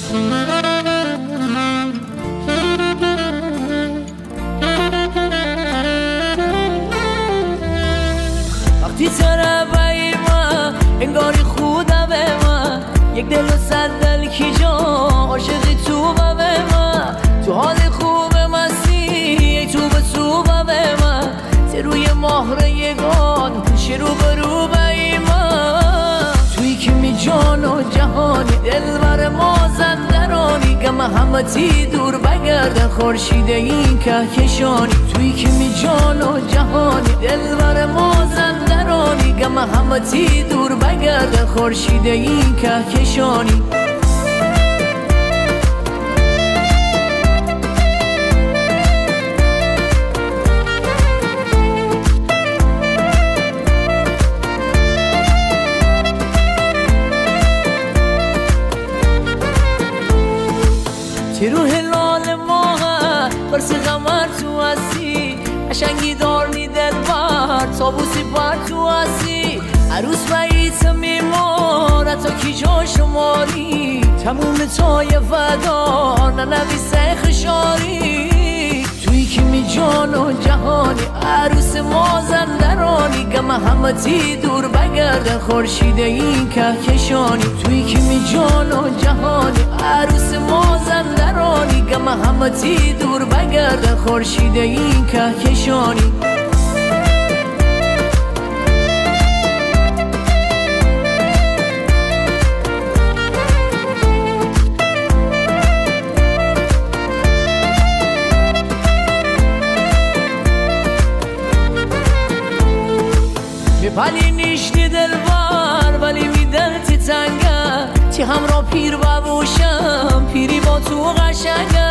وقتی طرفای ما انگاری خودم ما یک دل و صد دل کی جا عاشقی تو به ما تو حال خوب مستی تو به تو به ما روی مهر یگان پیش رو برو به ما توی که می جان و جهانی دلبر ما زندرانی گم همتی دور بگرده خورشید این کهکشانی توی که می جان و جهانی دلبر ما زندرانی گم همتی دور بگرده خورشید این کهکشانی تی روح لال ماه برسی غمر تو هستی قشنگی دارنی دل بر تابوسی بر تو هستی عروس باییت میماره تا کی جا شماری تموم تای ودار ننویسه خشاری توی که می جان و جهانی عروس ما زندرانی گم همتی دور بگرده خورشید این کهکشانی توی که می جان و جهانی عروس ما زندرانی گم همتی دور بگرده خورشید این کهکشانی ولی نیشتی دلبر ولی میدن تی تنگه تی همراه پیر ببوشم پیری با تو قشنگه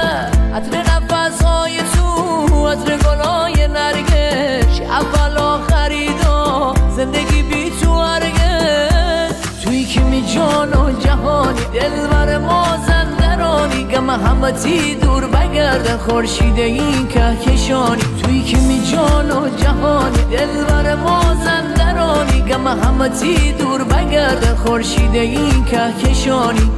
عطر نفسهای تو عطر گلای نرگش اول آخریدا زندگی بی تو هرگز توی که می جان و جهانی دلبر ما زندرانی گم همتی دور بگرده خورشید این کهکشانی توی که می جان و جهانی دلبر ما زندرانی گم همتی دور بگرده خورشید این کهکشانی